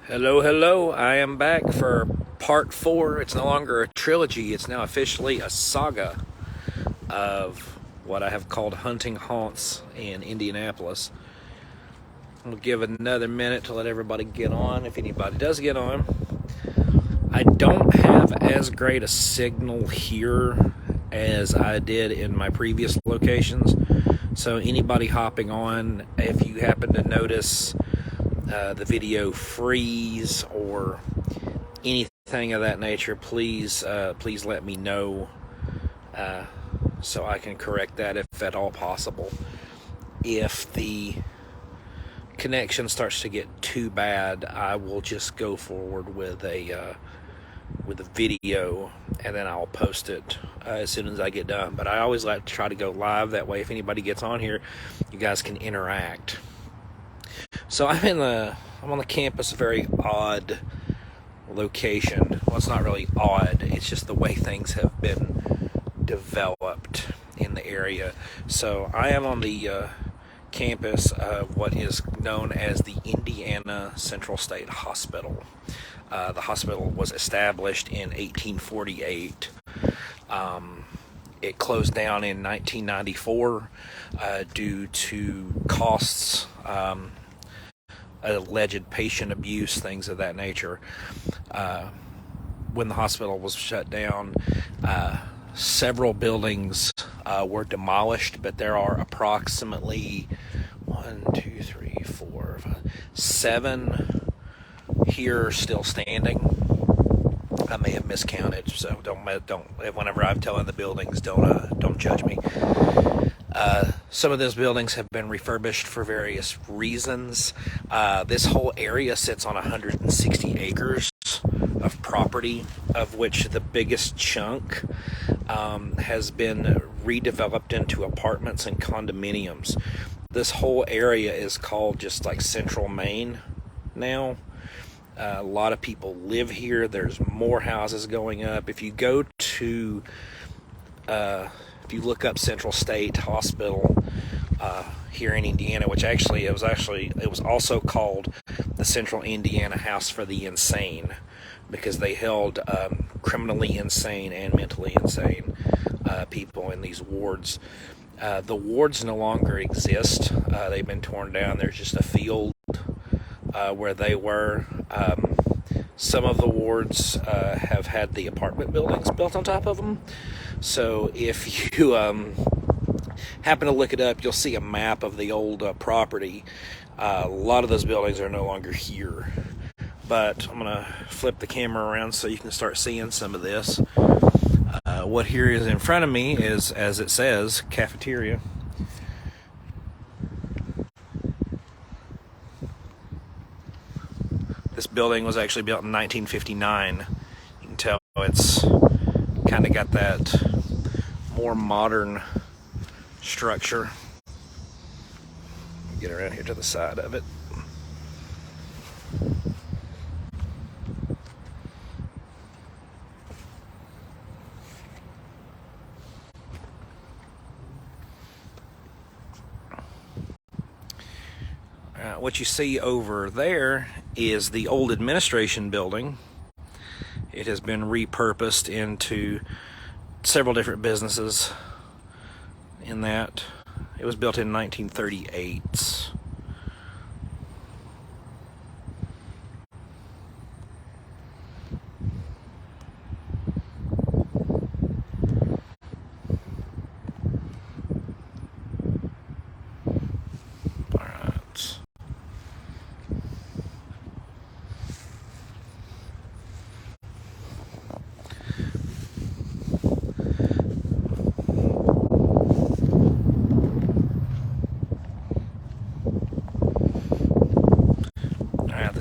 Hello. I am back for part four. It's no longer a trilogy, it's now officially a saga of what I have called hunting haunts in Indianapolis. I'll give another minute to let everybody get on, if anybody does get on. I don't have as great a signal here as I did in my previous locations, so anybody hopping on, if you happen to notice the video freeze or anything of that nature, please let me know so I can correct that if at all possible. If the connection starts to get too bad, I will just go forward with a video, and then I'll post it as soon as I get done. But I always like to try to go live, that way if anybody gets on here, you guys can interact. So I'm on the campus, a very odd location. Well, it's not really odd, it's just the way things have been developed in the area. So I am on the campus of what is known as the Indiana Central State Hospital. The hospital was established in 1848. It closed down in 1994 due to costs, alleged patient abuse, things of that nature. When the hospital was shut down, several buildings were demolished, but there are approximately 7 here still standing. I may have miscounted, so don't. Whenever I'm telling the buildings, don't judge me. Some of those buildings have been refurbished for various reasons. This whole area sits on 160 acres of property, of which the biggest chunk has been redeveloped into apartments and condominiums. This whole area is called just like Central Main now. A lot of people live here. There's more houses going up. If you go to if you look up Central State Hospital here in Indiana, which it was also called the Central Indiana House for the Insane, because they held criminally insane and mentally insane people in these wards. The wards no longer exist. They've been torn down. There's just a field where they were. Some of the wards have had the apartment buildings built on top of them. So if you happen to look it up, you'll see a map of the old property. A lot of those buildings are no longer here. But I'm going to flip the camera around so you can start seeing some of this. What here is in front of me is, as it says, cafeteria. This building was actually built in 1959. You can tell it's kind of got that more modern structure. Get around here to the side of it. What you see over there is the old administration building. It has been repurposed into several different businesses in that. It was built in 1938.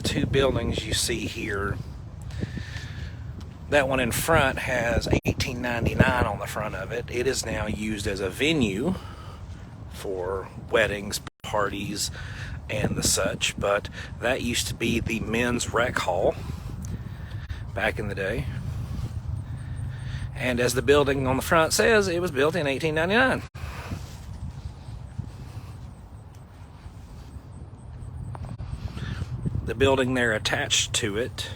Two buildings you see here, that one in front has 1899 on the front of it. It is now used as a venue for weddings, parties, and the such, but that used to be the men's rec hall back in the day. And as the building on the front says, it was built in 1899. The building there attached to it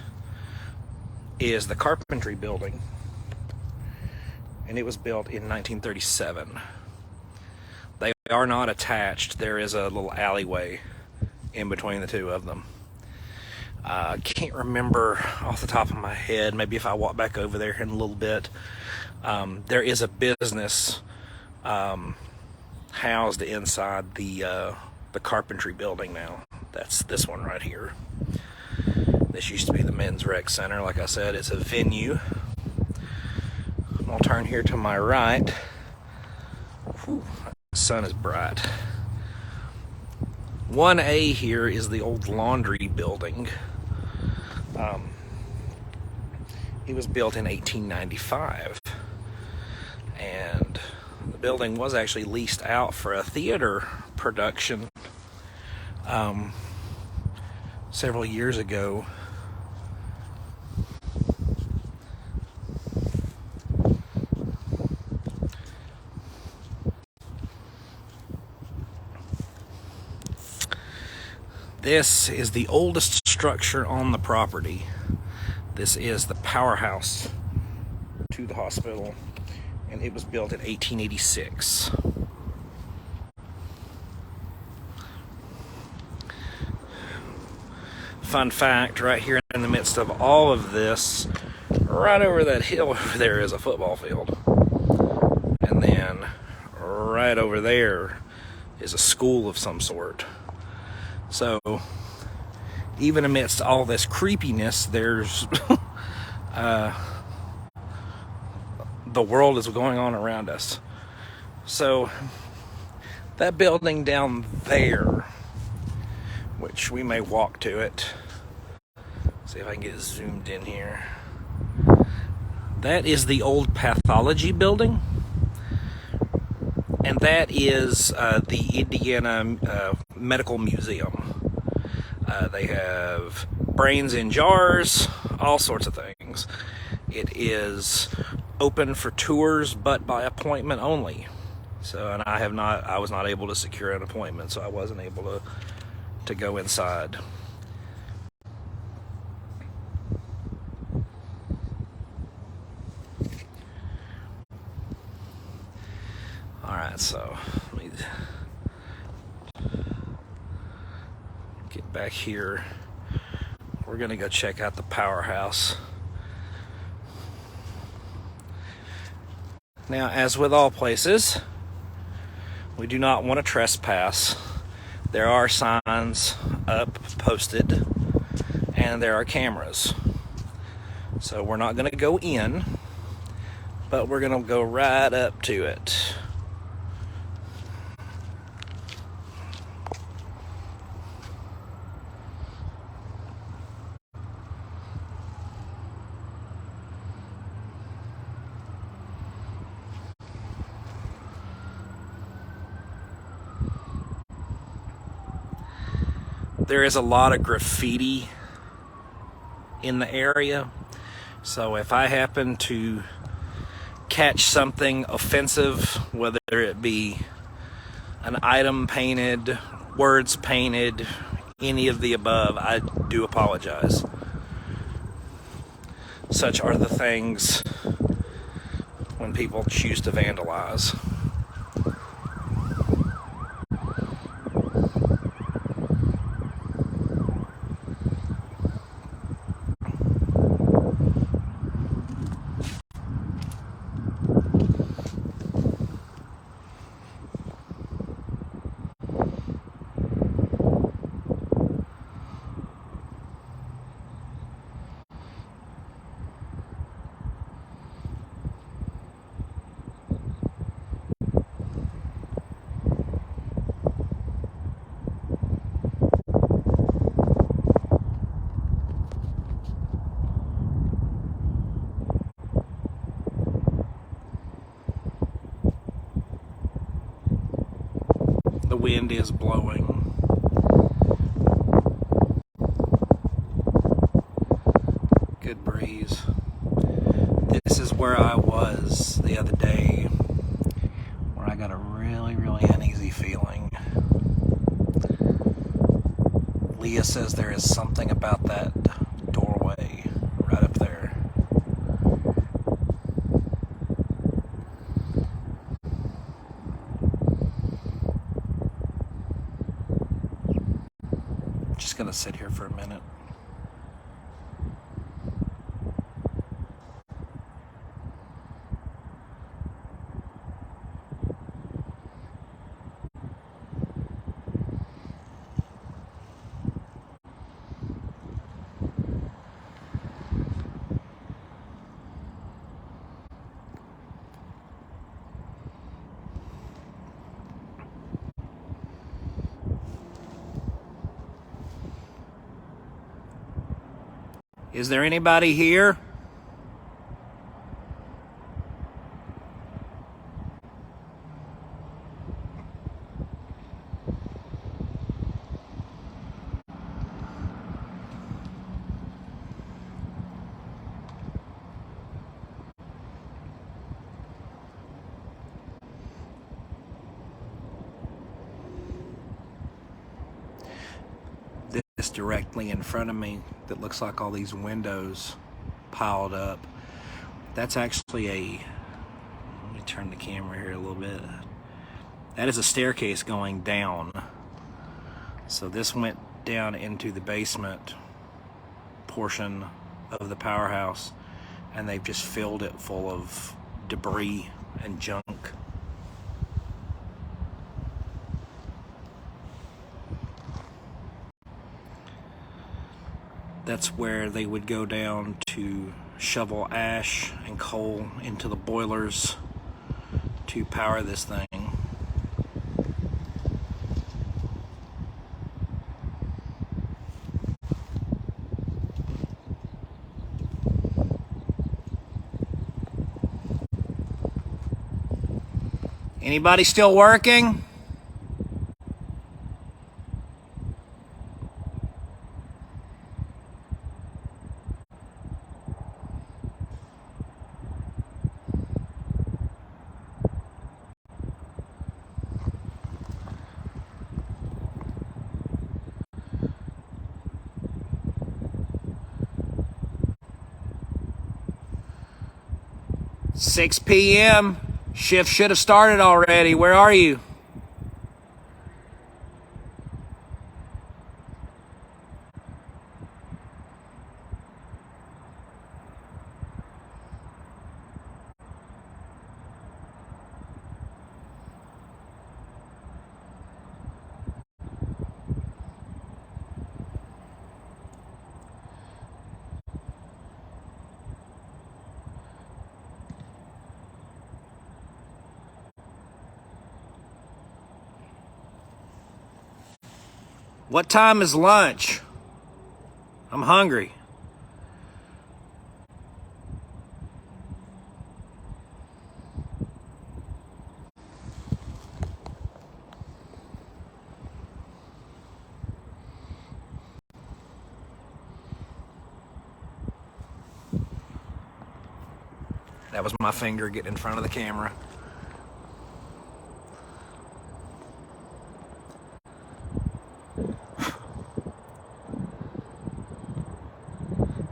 is the carpentry building, and it was built in 1937. They are not attached. There is a little alleyway in between the two of them. I can't remember off the top of my head. Maybe if I walk back over there in a little bit. There is a business housed inside the carpentry building now. That's this one right here. This used to be the men's rec center. Like I said, it's a venue. I'll turn here to my right. Whew, the sun is bright. 1A here is the old laundry building. It was built in 1895, and the building was actually leased out for a theater production several years ago. This is the oldest structure on the property. This is the powerhouse to the hospital, and it was built in 1886. Fun fact, right here in the midst of all of this, right over that hill over there is a football field. And then right over there is a school of some sort. So, even amidst all this creepiness, there's the world is going on around us. So, that building down there, which we may walk to it. See if I can get zoomed in here. That is the old pathology building. And that is the Indiana Medical Museum. They have brains in jars, all sorts of things. It is open for tours, but by appointment only. So, and I was not able to secure an appointment, so I wasn't able to go inside. Alright, so let me get back here. We're gonna go check out the powerhouse. Now, as with all places, we do not want to trespass. There are signs up, posted, and there are cameras. So we're not going to go in, but we're going to go right up to it. There is a lot of graffiti in the area, so if I happen to catch something offensive, whether it be an item painted, words painted, any of the above, I do apologize. Such are the things when people choose to vandalize. The wind is blowing. Good breeze. This is where I was the other day, where I got a really, really uneasy feeling. Leah says there is something about that doorway right up there. Just gonna sit here for a minute. Is there anybody here? This directly in front of me that looks like all these windows piled up. That's actually let me turn the camera here a little bit. That is a staircase going down. So this went down into the basement portion of the powerhouse, and they've just filled it full of debris and junk. That's where they would go down to shovel ash and coal into the boilers to power this thing. Anybody still working? Six p.m. Shift should have started already. Where are you? What time is lunch? I'm hungry. That was my finger getting in front of the camera.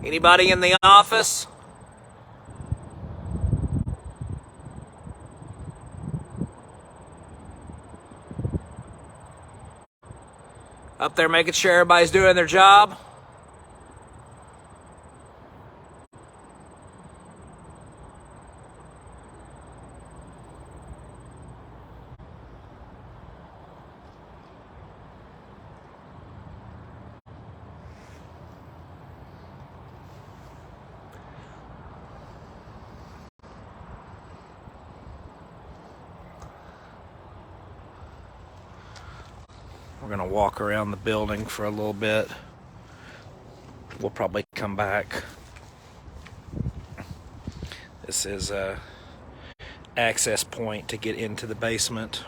Anybody in the office? Up there making sure everybody's doing their job? We're gonna walk around the building for a little bit. We'll probably come back. This is a access point to get into the basement.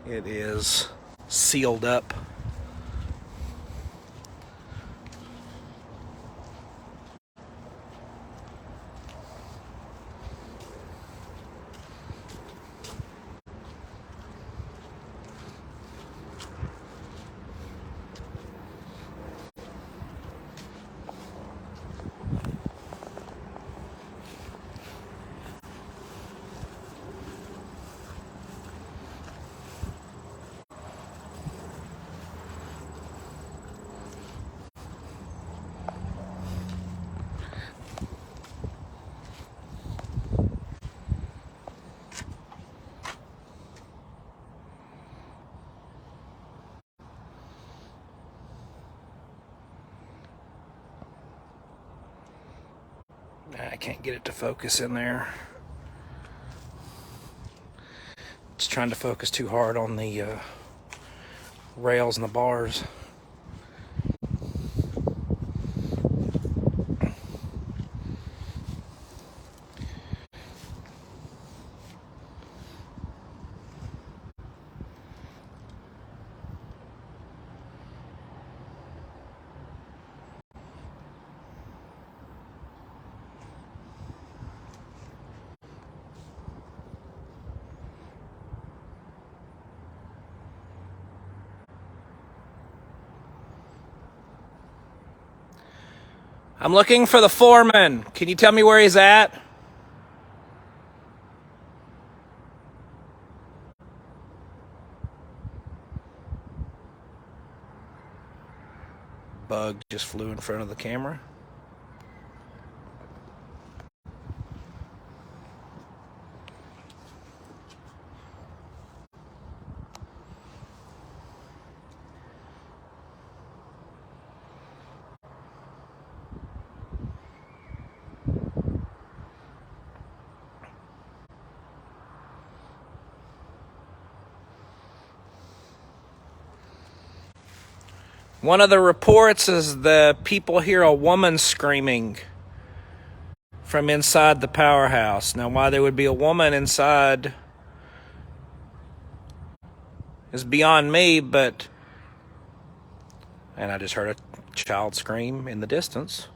It is sealed up. I can't get it to focus in there. It's trying to focus too hard on the rails and the bars. I'm looking for the foreman. Can you tell me where he's at? Bug just flew in front of the camera. One of the reports is the people hear a woman screaming from inside the powerhouse. Now, why there would be a woman inside is beyond me, but... And I just heard a child scream in the distance.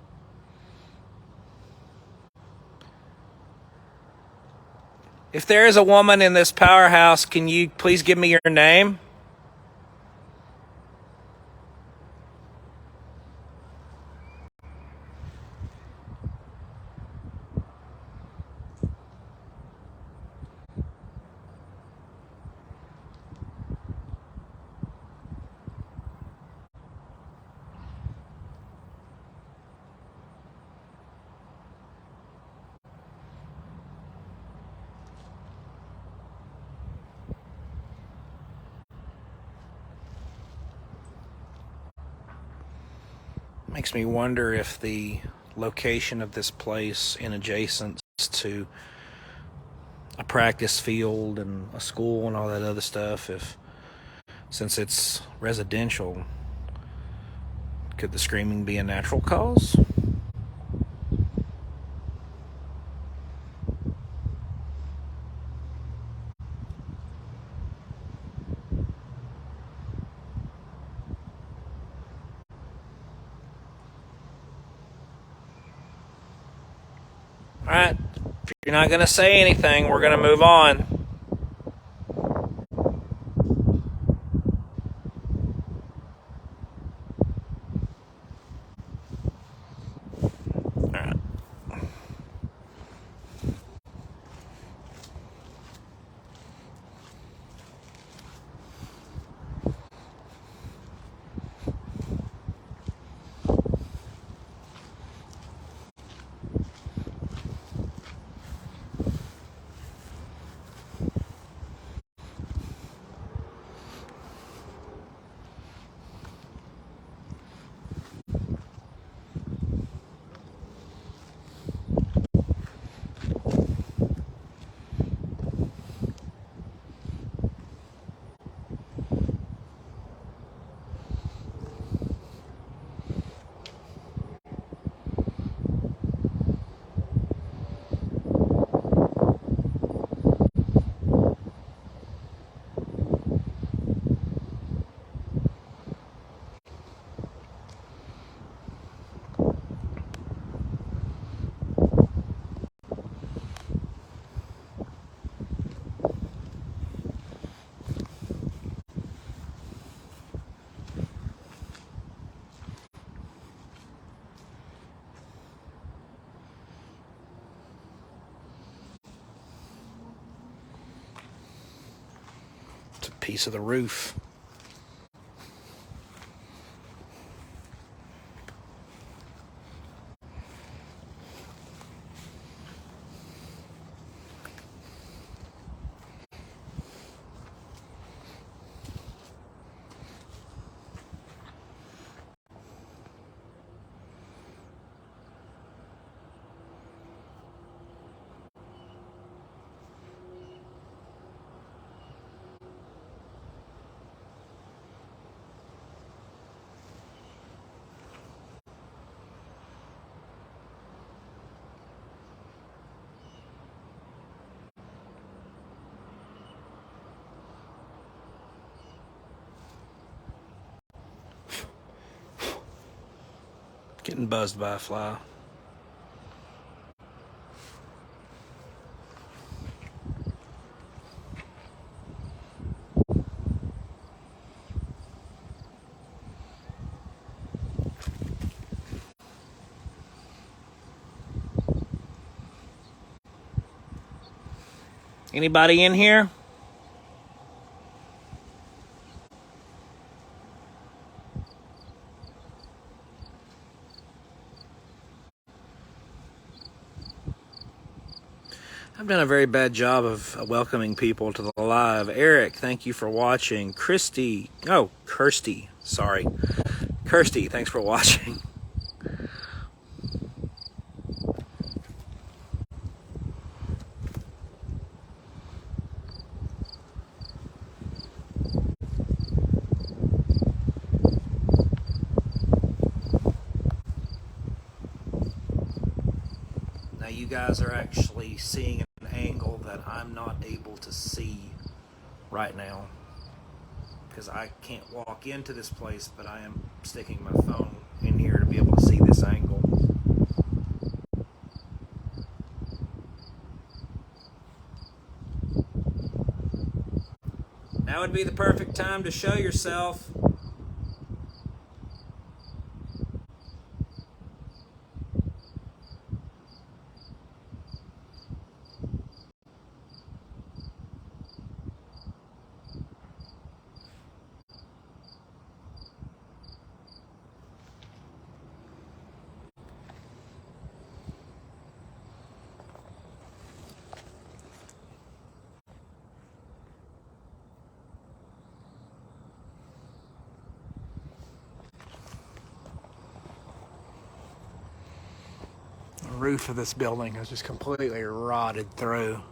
If there is a woman in this powerhouse, can you please give me your name? Makes me wonder if the location of this place in adjacent to a practice field and a school and all that other stuff, if since it's residential, could the screaming be a natural cause? All right, if you're not going to say anything, we're going to move on. All right. It's a piece of the roof. Getting buzzed by a fly. Anybody in here? I've done a very bad job of welcoming people to the live. Eric, thank you for watching. Kirsty, sorry. Kirsty, thanks for watching. Now you guys are actually seeing an angle that I'm not able to see right now, because I can't walk into this place, but I am sticking my phone in here to be able to see this angle. Now would be the perfect time to show yourself. The roof of this building is just completely rotted through.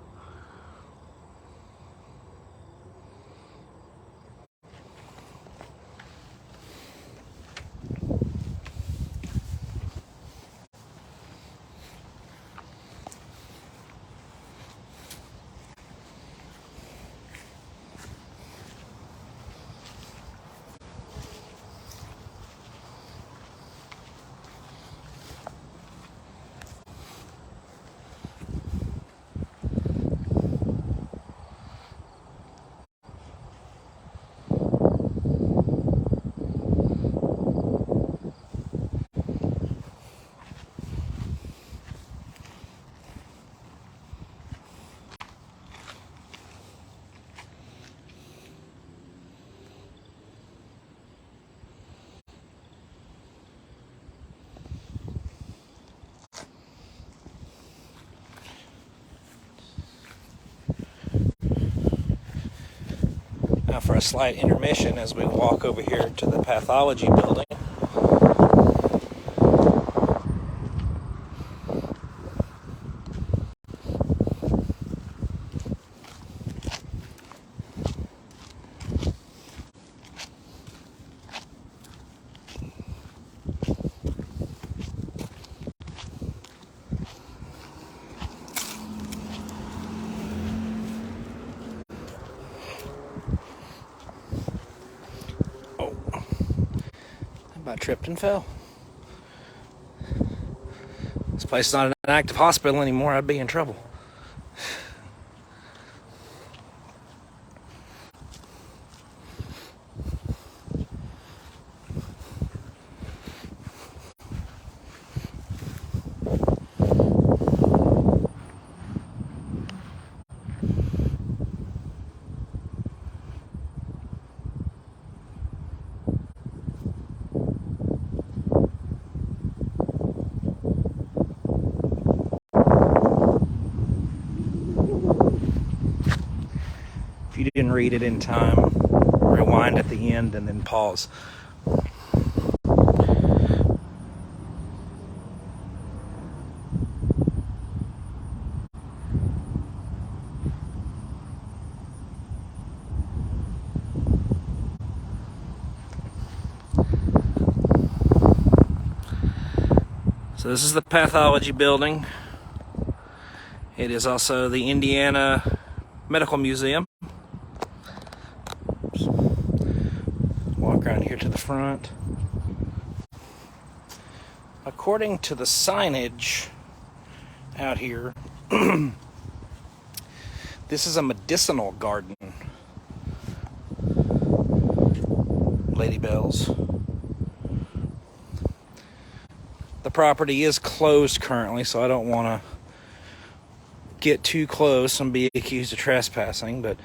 Now for a slight intermission as we walk over here to the pathology building. I tripped and fell. This place is not an active hospital anymore. I'd be in trouble. If you didn't read it in time, rewind at the end and then pause. So this is the pathology building. It is also the Indiana Medical Museum. Walk around here to the front. according to the signage out here, this is a medicinal garden. Lady Bells. The property is closed currently, so I don't want to get too close and be accused of trespassing, but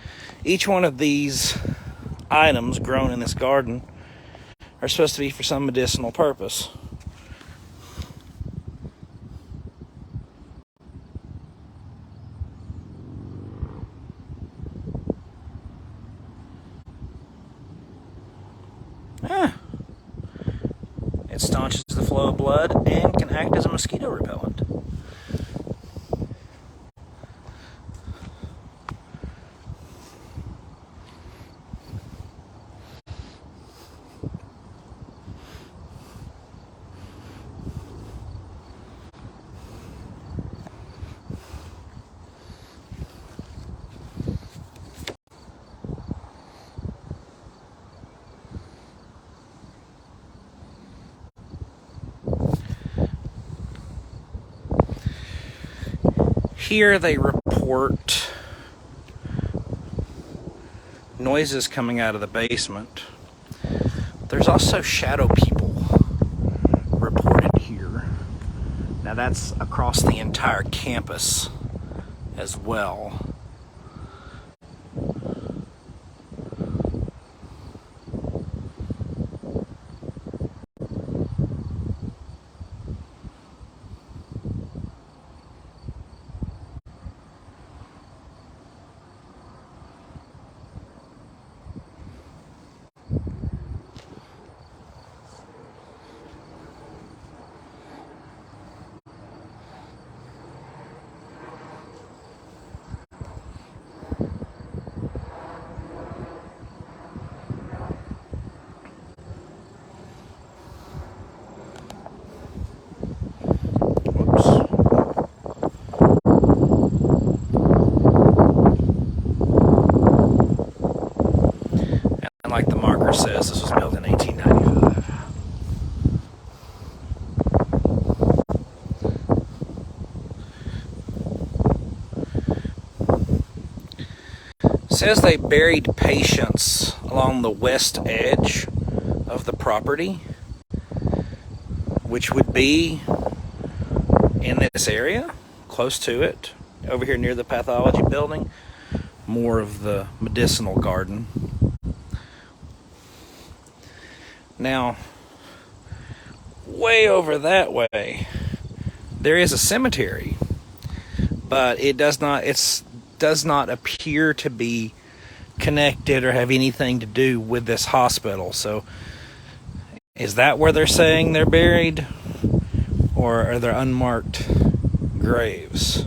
each one of these items grown in this garden are supposed to be for some medicinal purpose. It staunches the flow of blood and can act as a mosquito repellent. Here they report noises coming out of the basement. There's also shadow people reported here. Now that's across the entire campus as well. Like the marker says, this was built in 1895. It says they buried patients along the west edge of the property, which would be in this area, close to it, over here near the pathology building, more of the medicinal garden. Now, way over that way, there is a cemetery, but it does not appear to be connected or have anything to do with this hospital. So, is that where they're saying they're buried, or are there unmarked graves?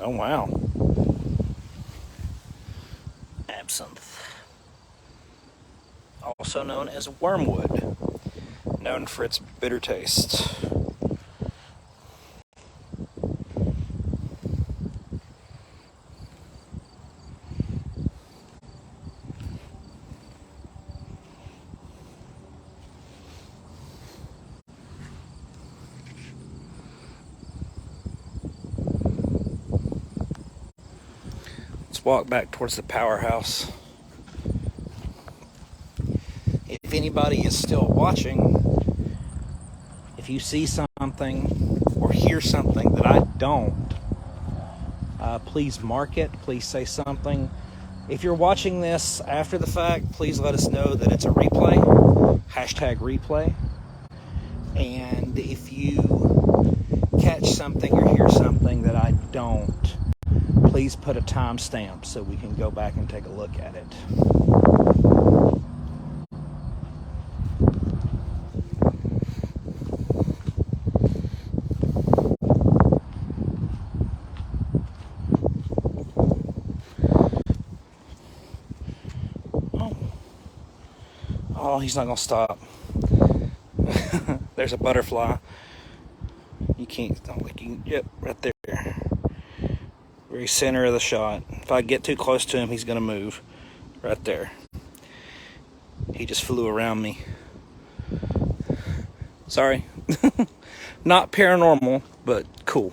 Oh, wow. Absinthe. Also known as wormwood. Known for its bitter taste. Walk back towards the powerhouse. If anybody is still watching, if you see something or hear something that I don't, please mark it. Please say something. If you're watching this after the fact, please let us know that it's a replay. #replay. And if you catch something or hear something that I don't, please put a timestamp so we can go back and take a look at it. Oh, he's not gonna stop. There's a butterfly. You can't, yep, right there. Very center of the shot. If I get too close to him, he's going to move. Right there. He just flew around me. Sorry. Not paranormal, but cool.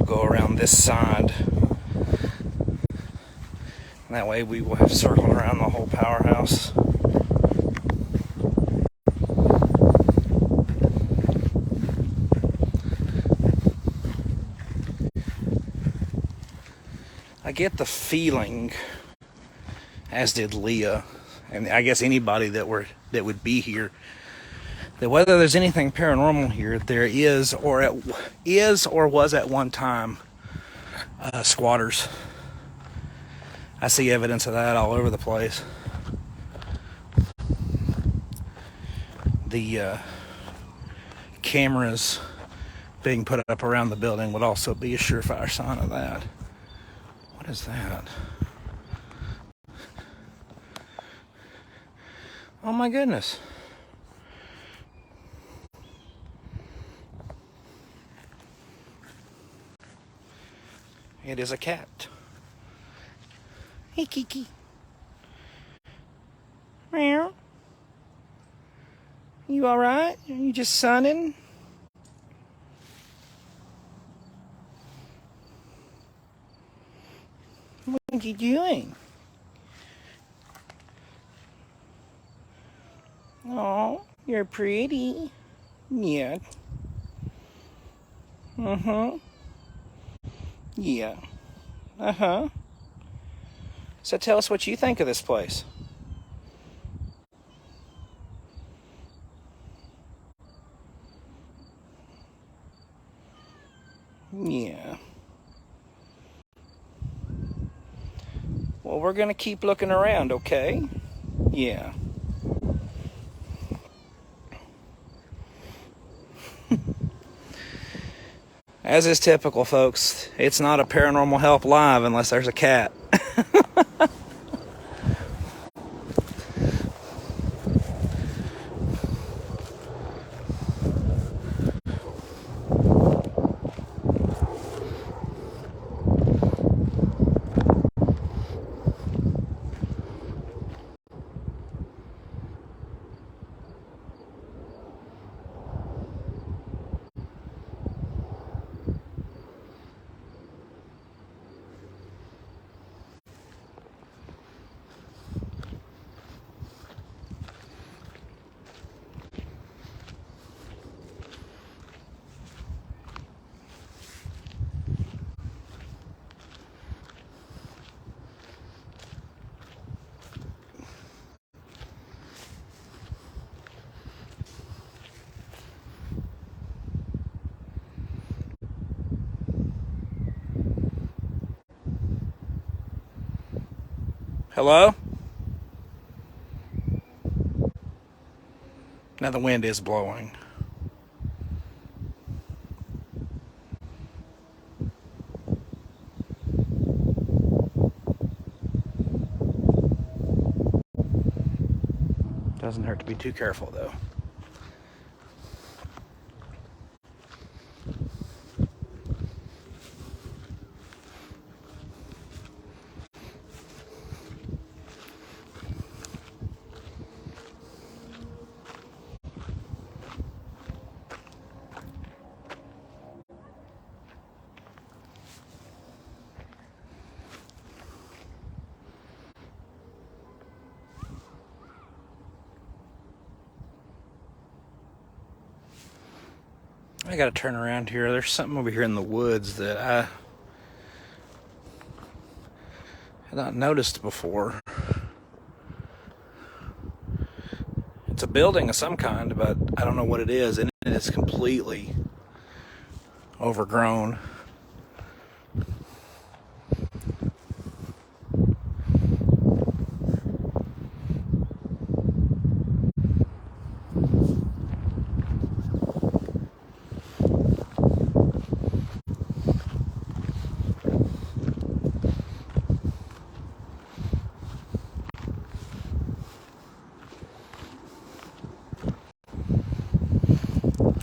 Go around this side. And that way we will have circled around the whole powerhouse. I get the feeling, as did Leah, and I guess anybody that would be here, that whether there's anything paranormal here, there is or was at one time squatters. I see evidence of that all over the place. The cameras being put up around the building would also be a surefire sign of that. What is that? Oh my goodness. It is a cat. Hey, Kiki. Meow. You alright? Are you just sunning? What are you doing? Oh, you're pretty. Yeah. Yeah. So tell us what you think of this place. Yeah. Well, we're going to keep looking around, okay? Yeah. As is typical, folks, it's not a Paranormal Help Live unless there's a cat. Hello? Now the wind is blowing. Doesn't hurt to be too careful, though. I gotta turn around here. There's something over here in the woods that I had not noticed before. It's a a building of some kind, but I don't know what it is, and it is completely overgrown.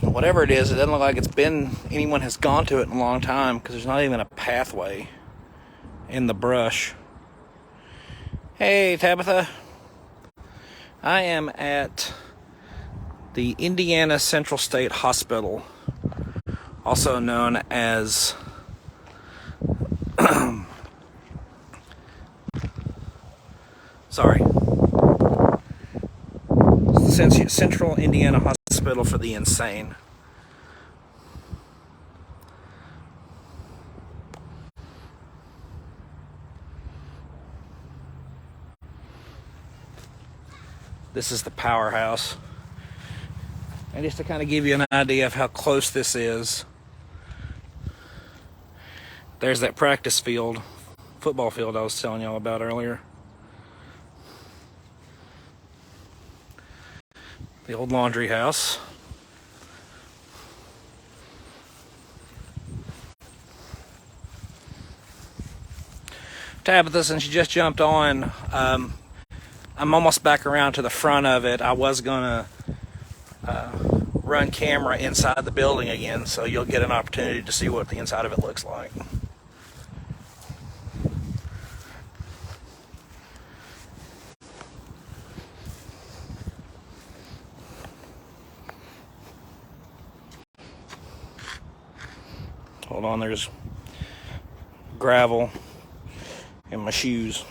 Whatever it is, it doesn't look like anyone has gone to it in a long time, because there's not even a pathway in the brush. Hey, Tabitha. I am at the Indiana Central State Hospital, also known as Central Indiana Hospital for the Insane. This is the powerhouse. And just to kind of give you an idea of how close this is, there's that practice field, football field I was telling y'all about earlier. The old laundry house. Tabitha, since you just jumped on, I'm almost back around to the front of it. I was gonna run camera inside the building again, so you'll get an opportunity to see what the inside of it looks like. Hold on, there's gravel in my shoes.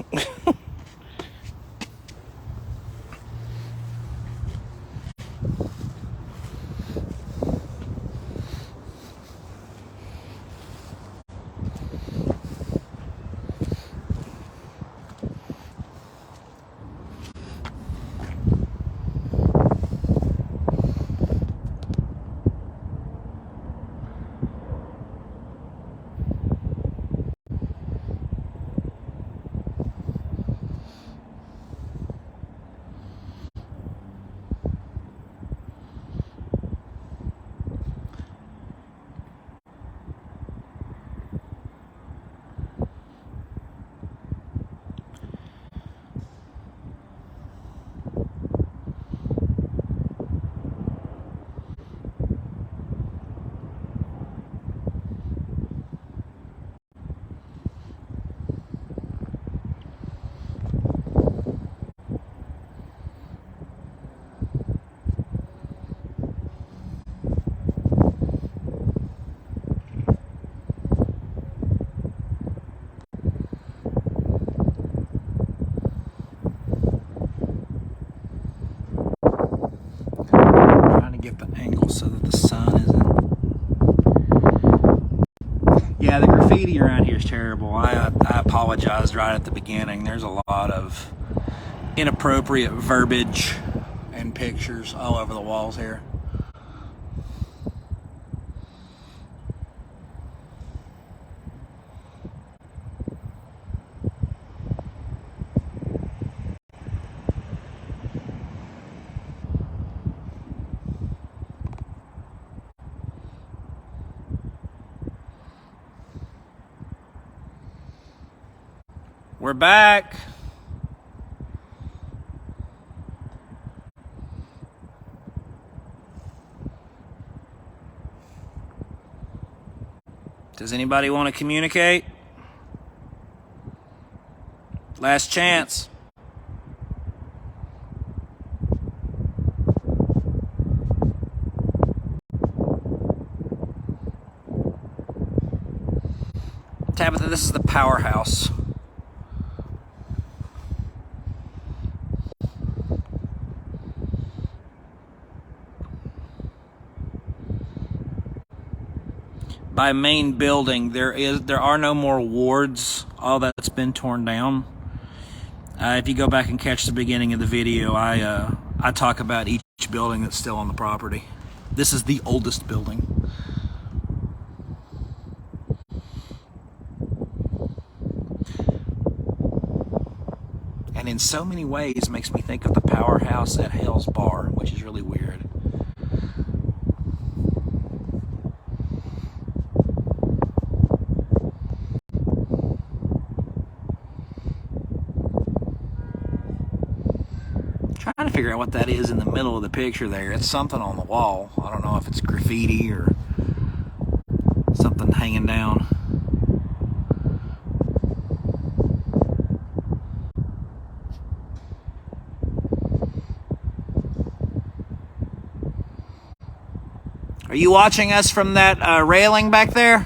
Get the angle so that the sun isn't. Yeah, the graffiti around here is terrible. I apologized right at the beginning. There's a lot of inappropriate verbiage and pictures all over the walls here. We're back. Does anybody want to communicate? Last chance. Tabitha, this is the powerhouse. By main building, there are no more wards. All that's been torn down. If you go back and catch the beginning of the video, I talk about each building that's still on the property. This is the oldest building. And in so many ways makes me think of the Powerhouse at Hell's Bar, which is really weird. Trying to figure out what that is in the middle of the picture there. It's something on the wall. I don't know if it's graffiti or something hanging down. Are you watching us from that railing back there?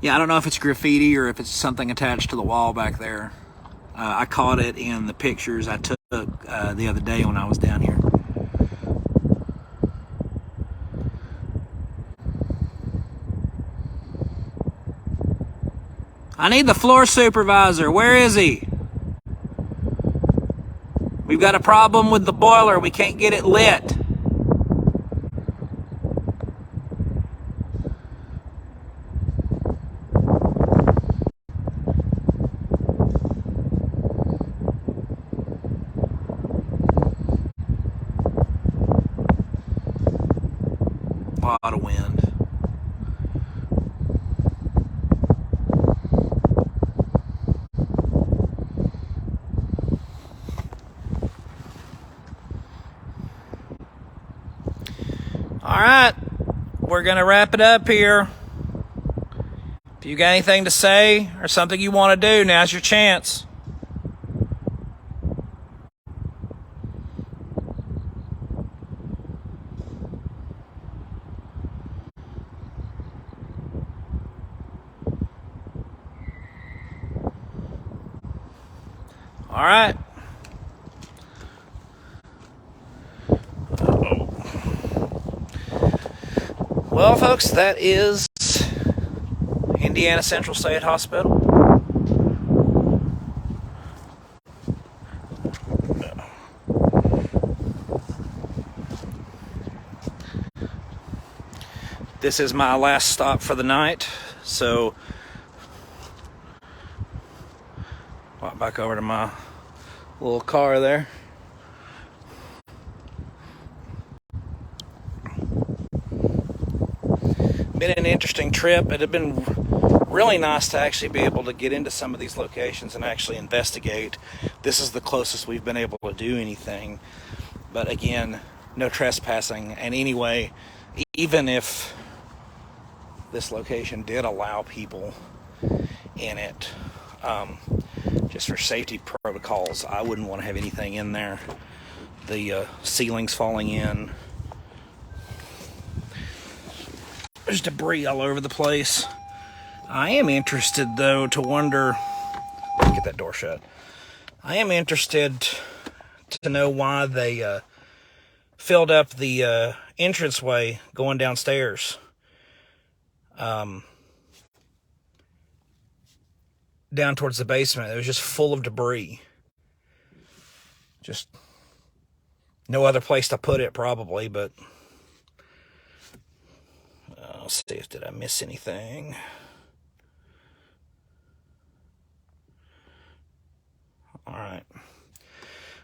Yeah, I don't know if it's graffiti or if it's something attached to the wall back there. I caught it in the pictures I took the other day when I was down here. I need the floor supervisor. Where is he? We've got a problem with the boiler. We can't get it lit. A lot of wind. All right, we're going to wrap it up here. If you got anything to say or something you want to do, now's your chance. All right. Well, folks, that is Indiana Central State Hospital. This is my last stop for the night, so walk back over to my little car there. Been an interesting trip. It had been really nice to actually be able to get into some of these locations and actually investigate. This is the closest we've been able to do anything. But again, no trespassing. And anyway, even if this location did allow people in it, just for safety protocols, I wouldn't want to have anything in there. The ceilings falling in. There's debris all over the place. I am interested, though, to wonder... Get that door shut. I am interested to know why they filled up the entranceway going downstairs. Down towards the basement. It was just full of debris. Just no other place to put it, probably, but... Let's see if did I miss anything. All right.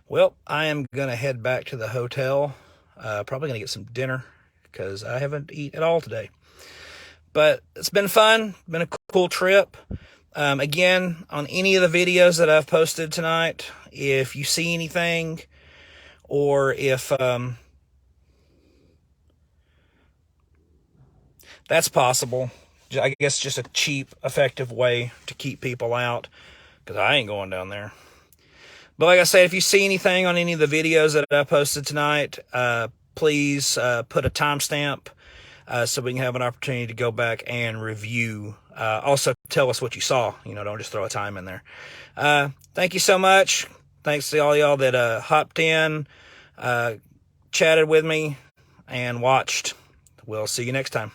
Well, I am gonna head back to the hotel. Probably gonna get some dinner because I haven't eaten at all today. But it's been fun. Been a cool trip. Again, on any of the videos that I've posted tonight, if you see anything, or if That's possible. I guess just a cheap, effective way to keep people out, because I ain't going down there. But like I said, if you see anything on any of the videos that I posted tonight, please put a timestamp so we can have an opportunity to go back and review. Also, tell us what you saw. Don't just throw a time in there. Thank you so much. Thanks to all y'all that hopped in, chatted with me, and watched. We'll see you next time.